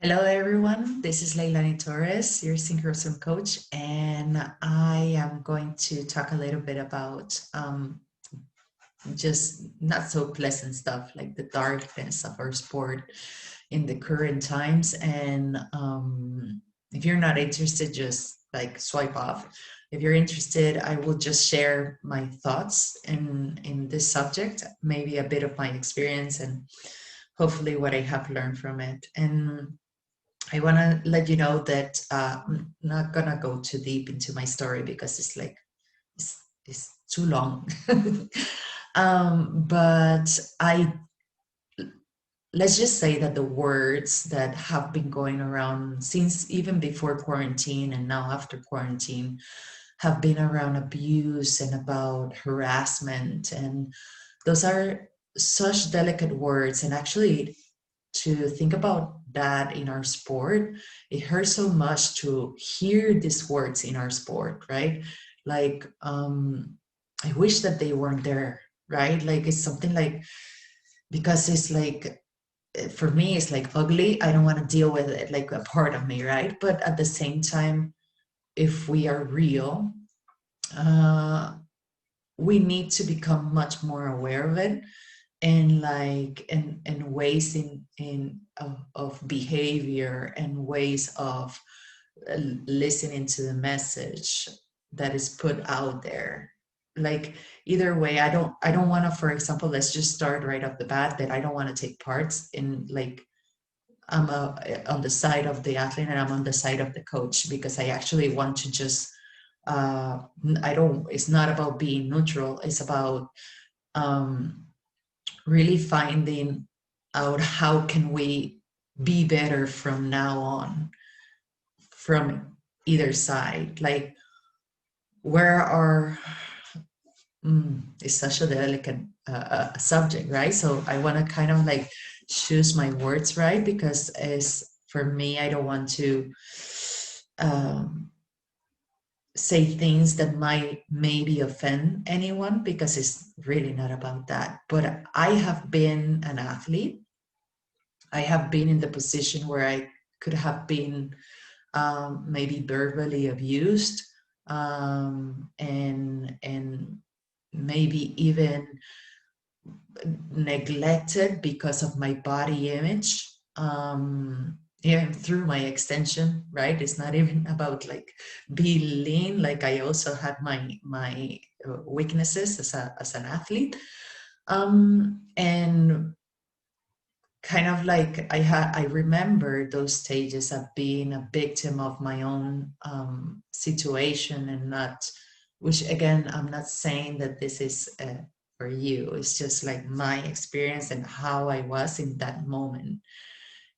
Hello, everyone. This is Leilani Torres, your synchronism coach, and I am going to talk a little bit about just not so pleasant stuff like the darkness of our sport in the current times. And if you're not interested, just like swipe off. If you're interested, I will just share my thoughts in this subject, maybe a bit of my experience and hopefully what I have learned from it. And I want to let you know that I'm not gonna go too deep into my story because it's too long. But let's just say that the words that have been going around since even before quarantine and now after quarantine have been around abuse and about harassment, and those are such delicate words. And actually, to think about that in our sport, it hurts so much to hear these words in our sport, right? Like, I wish that they weren't there, right? Like, it's something like, because it's like, for me, it's like ugly. I don't want to deal with it, like a part of me, right? But at the same time, if we are real, uh, we need to become much more aware of it, and like and ways of behavior and ways of listening to the message that is put out there. Like, either way, I don't want to, for example, let's just start right off the bat, that I don't want to take parts in, like, on the side of the athlete and I'm on the side of the coach, because I actually want to just uh I don't, it's not about being neutral, it's about um really finding out how can we be better from now on, from either side. Like, where are it's such a delicate subject, right? So I want to kind of like choose my words right, because as for me, I don't want to um, say things that might maybe offend anyone, because it's really not about that. But I have been an athlete. I have been in the position where I could have been maybe verbally abused, and maybe even neglected because of my body image. Even through my extension, right? It's not even about like being lean. Like, I also had my weaknesses as an athlete, and kind of like I remember those stages of being a victim of my own situation, and not, which again, I'm not saying that this is for you. It's just like my experience and how I was in that moment,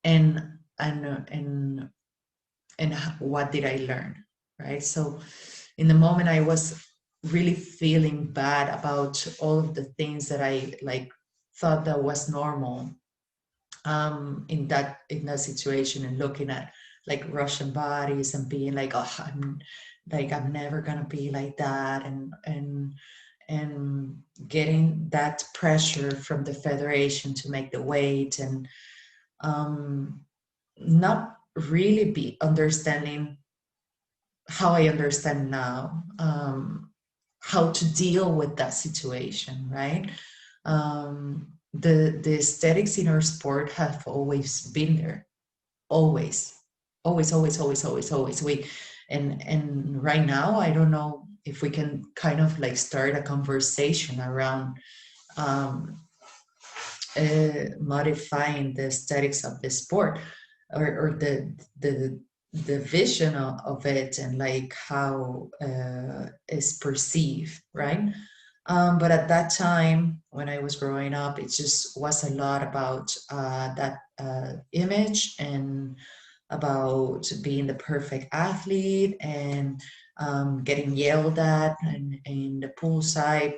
and what did I learn, right? So in the moment, I was really feeling bad about all of the things that I like thought that was normal in that situation, and looking at like Russian bodies and being like, oh, I'm never gonna be like that, and getting that pressure from the federation to make the weight, and um, not really be understanding how I understand now, how to deal with that situation, right? The aesthetics in our sport have always been there, always, always, always, always, always, always. And right now, I don't know if we can kind of like start a conversation around um, modifying the aesthetics of the sport, or the vision of it, and like how is perceived, right? But at that time, when I was growing up, it just was a lot about that image, and about being the perfect athlete, and getting yelled at and in the poolside,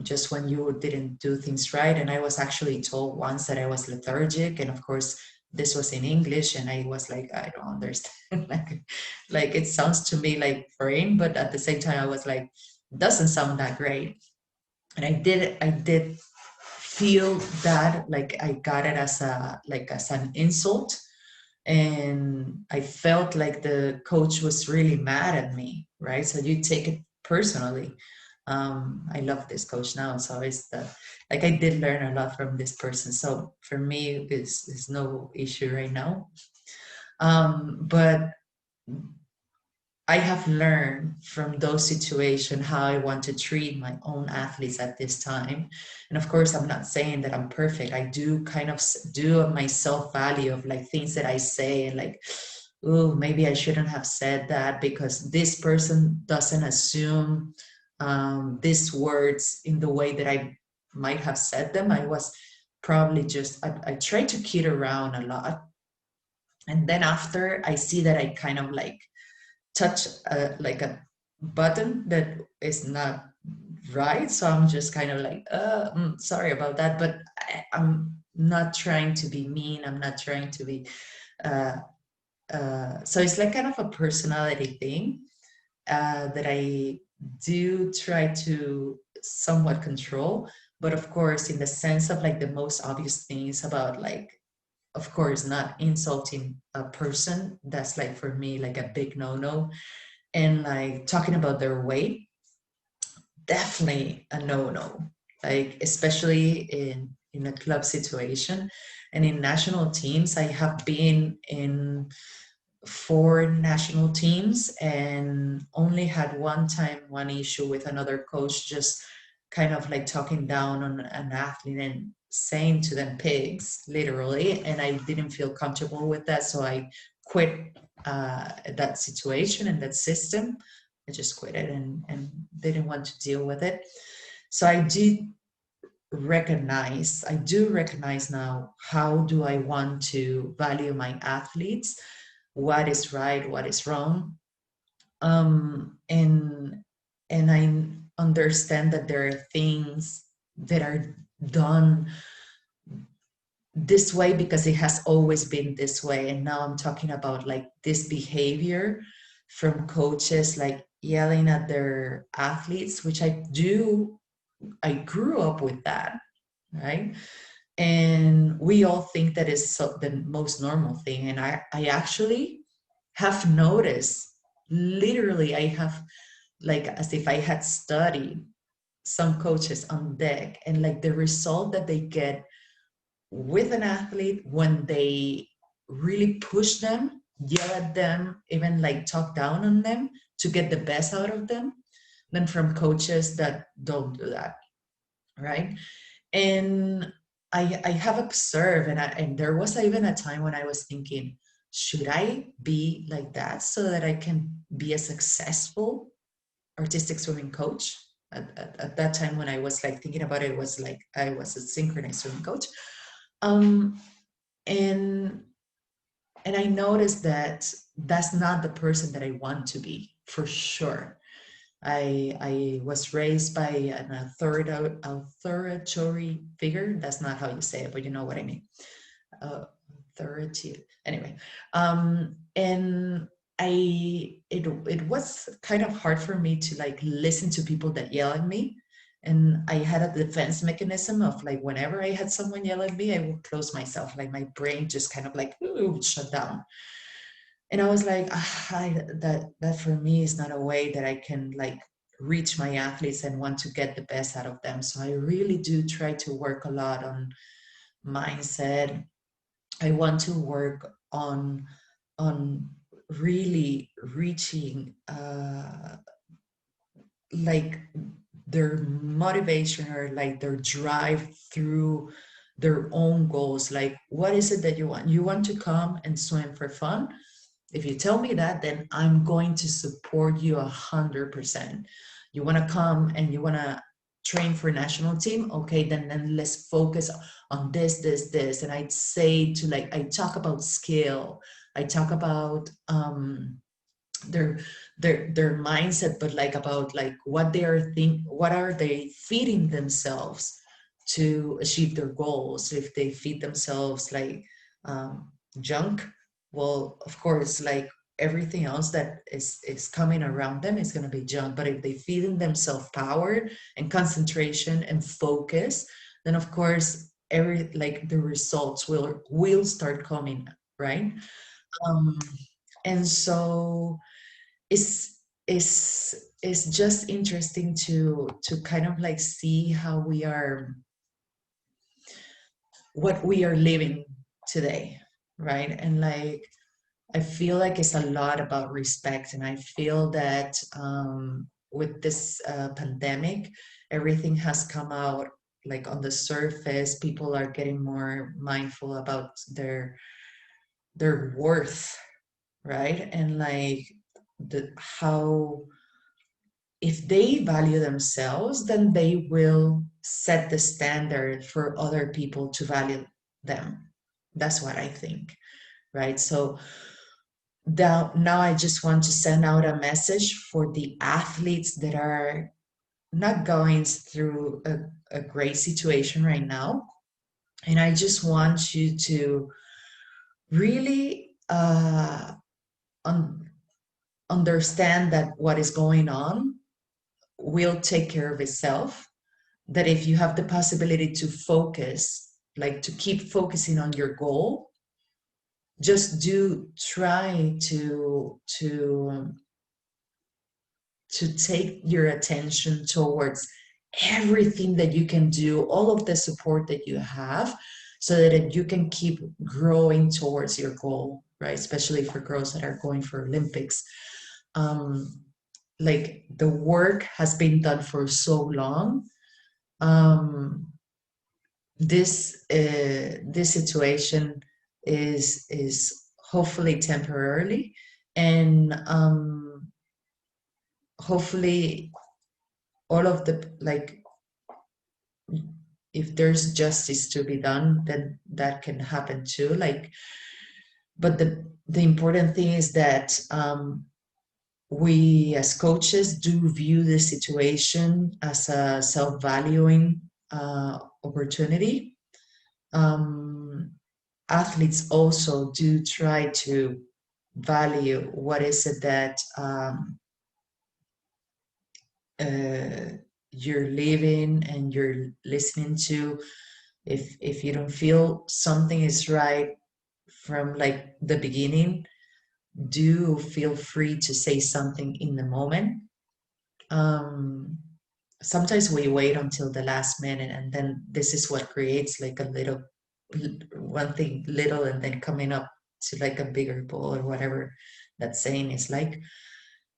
just when you didn't do things right. And I was actually told once that I was lethargic, and of course this was in English, and I was like, I don't understand. Like it sounds to me like foreign, but at the same time I was like, doesn't sound that great. And I did feel that, like I got it as a, like as an insult, And I felt like the coach was really mad at me, right? So you take it personally. I love this coach now, so it's the, like, I did learn a lot from this person. So for me, it's no issue right now. But I have learned from those situations how I want to treat my own athletes at this time. And of course, I'm not saying that I'm perfect. I do kind of do my self value of like things that I say and like, oh, maybe I shouldn't have said that because this person doesn't assume these words in the way that I might have said them. I was probably just, I tried to kid around a lot. And then after I see that I kind of like touch like a button that is not right. So I'm just kind of like, sorry about that. But I'm not trying to be mean. I'm not trying to be, uh, so it's like kind of a personality thing that I do try to somewhat control. But of course, in the sense of like the most obvious things about like, of course, not insulting a person, that's like for me like a big no-no. And like talking about their weight, definitely a no-no, like especially in a club situation. And in national teams, I have been in 4 national teams and only had one time one issue with another coach just kind of like talking down on an athlete and saying to them pigs literally, and I didn't feel comfortable with that, so I quit that situation and that system. I just quit it and didn't want to deal with it. So I do recognize now how do I want to value my athletes, what is right, what is wrong. And I understand that there are things that are done this way because it has always been this way. And now I'm talking about like this behavior from coaches, like yelling at their athletes, which I grew up with that, right? And we all think that is the most normal thing. And I actually have noticed, literally, I have like as if I had studied some coaches on deck and like the result that they get with an athlete when they really push them, yell at them, even like talk down on them to get the best out of them, than from coaches that don't do that, right? And I have observed, and there was even a time when I was thinking, should I be like that so that I can be a successful artistic swimming coach? At that time when I was like thinking about it, it was like I was a synchronized swimming coach. Um, and and I noticed that that's not the person that I want to be for sure. I was raised by an authority figure. That's not how you say it, but you know what I mean. Authority. Anyway, and it was kind of hard for me to like listen to people that yell at me. And I had a defense mechanism of like whenever I had someone yell at me, I would close myself, like my brain just kind of like would shut down. And I was like, that for me is not a way that I can like reach my athletes and want to get the best out of them. So I really do try to work a lot on mindset. I want to work on really reaching like their motivation or like their drive through their own goals. Like, what is it that you want? You want to come and swim for fun? If you tell me that, then I'm going to support you 100%. You want to come and you want to train for national team? Okay, then let's focus on this. And I'd say to like, I talk about skill. I talk about their their mindset, but like about like what are they feeding themselves to achieve their goals. If they feed themselves like junk, well, of course, like everything else that is coming around them is going to be junk. But if they feed in themselves power and concentration and focus, then of course every like the results will start coming, right? Um, and so it's just interesting to kind of like see how we are, what we are living today, right? And like I feel like it's a lot about respect, and I feel that with this pandemic, everything has come out like on the surface. People are getting more mindful about their worth, right? And like how if they value themselves, then they will set the standard for other people to value them. That's what I think, right? So now I just want to send out a message for the athletes that are not going through a great situation right now. And I just want you to really un- understand that what is going on will take care of itself. That if you have the possibility to focus, like to keep focusing on your goal, just do try to take your attention towards everything that you can do, all of the support that you have, so that you can keep growing towards your goal, right? Especially for girls that are going for Olympics. Um, like the work has been done for so long. Um, this situation is hopefully temporarily, and hopefully all of the like if there's justice to be done, then that can happen too. Like, but the important thing is that we as coaches do view the situation as a self-valuing opportunity. Um, Athletes also do try to value what is it that uh, you're living and you're listening to. If you don't feel something is right from like the beginning, do feel free to say something in the moment. um Sometimes we wait until the last minute, and then this is what creates like a little one thing little, and then coming up to like a bigger ball or whatever that saying is like.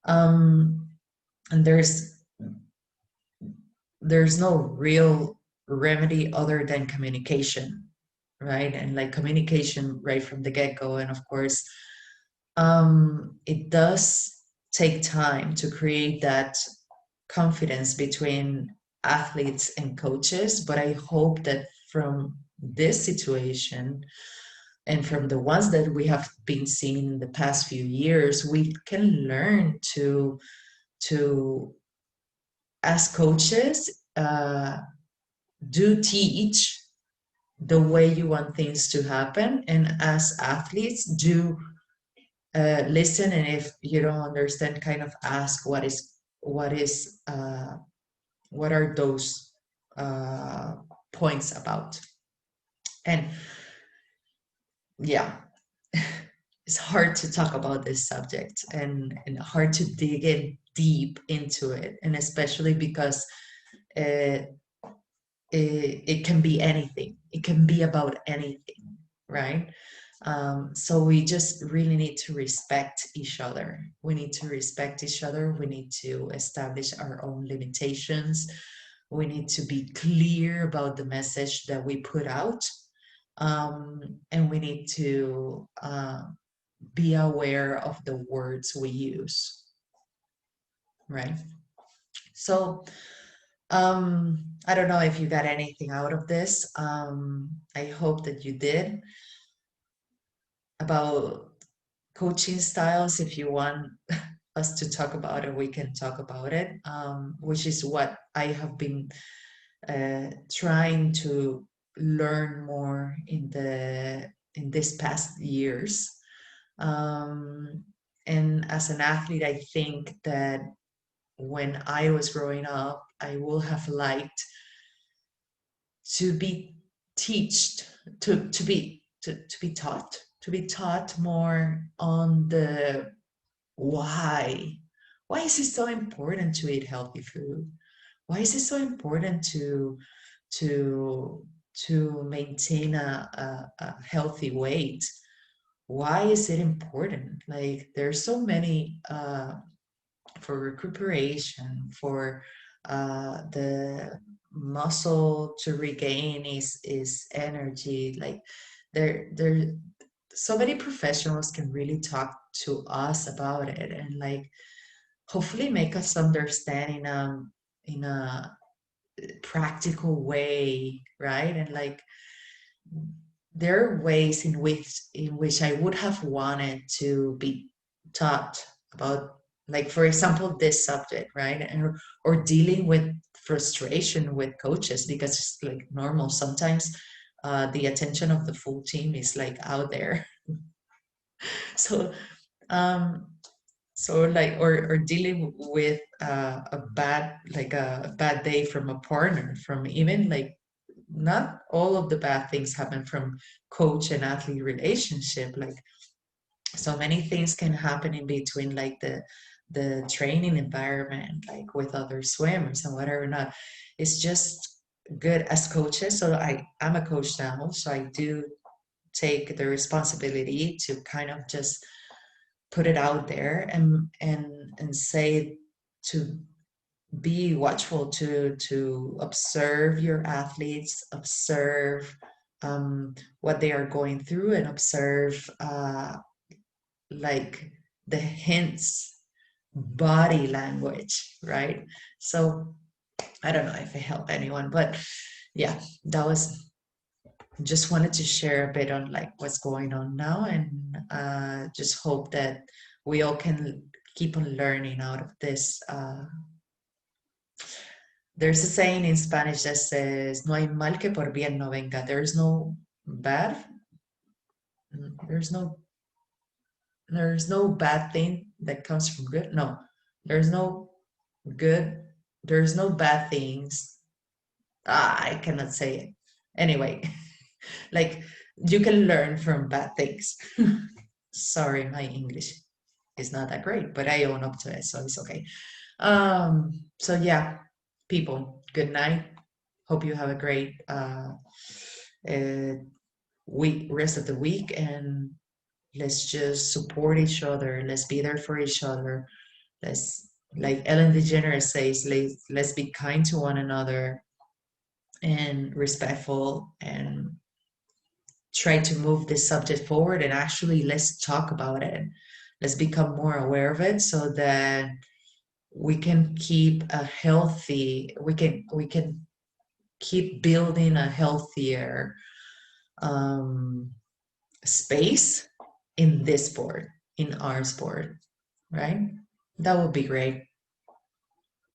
um and there's no real remedy other than communication, right? And like communication right from the get-go. And of course, it does take time to create that confidence between athletes and coaches, but I hope that from this situation and from the ones that we have been seeing in the past few years, we can learn to as coaches do teach the way you want things to happen, and as athletes do listen, and if you don't understand, kind of ask what are those uh, points about. And yeah, it's hard to talk about this subject, and hard to dig in deep into it, and especially because uh, it can be anything. It can be about anything, right? So we just really need to respect each other. We need to respect each other. We need to establish our own limitations. We need to be clear about the message that we put out. And we need to be aware of the words we use, right? So I don't know if you got anything out of this. I hope that you did. About coaching styles, if you want us to talk about it, we can talk about it, which is what I have been trying to learn more in this past years. Um, and as an athlete, I think that when I was growing up, I would have liked to be teached to be taught, to be taught more on the why. Why is it so important to eat healthy food? Why is it so important to to maintain a healthy weight? Why is it important? Like there's so many for recuperation, for the muscle to regain is energy. Like there so many professionals can really talk to us about it and like hopefully make us understand in a practical way, right? And like there are ways in which I would have wanted to be taught about, like for example, this subject, right? And or dealing with frustration with coaches because it's like normal. Sometimes the attention of the full team is like out there. So um so like or dealing with a bad day from a partner, from even like not all of the bad things happen from coach and athlete relationship. Like so many things can happen in between, like the training environment, like with other swimmers and whatever. Not, it's just good as coaches. So I'm a coach now, so I do take the responsibility to kind of just put it out there and say to be watchful, to observe your athletes, observe what they are going through, and observe like the hints, body language, right? So I don't know if it helped anyone, but yeah, that was, just wanted to share a bit on like what's going on now, and just hope that we all can keep on learning out of this. There's a saying in Spanish that says, "No hay mal que por bien no venga." Bad, there's no there's no bad thing that comes from good. No, there's no good, there's no bad things. I cannot say it. Anyway, like you can learn from bad things. Sorry, my English is not that great, but I own up to it, so it's okay. So yeah, people, good night. Hope you have a great uh, rest of the week, and let's just support each other. Let's be there for each other. Let's, like Ellen DeGeneres says, let's be kind to one another and respectful, and try to move this subject forward, and actually let's talk about it. Let's become more aware of it so that we can keep a healthy, we can keep building a healthier um, space in this sport, in our sport, right? That would be great.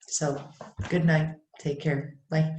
So good night. Take care. Bye.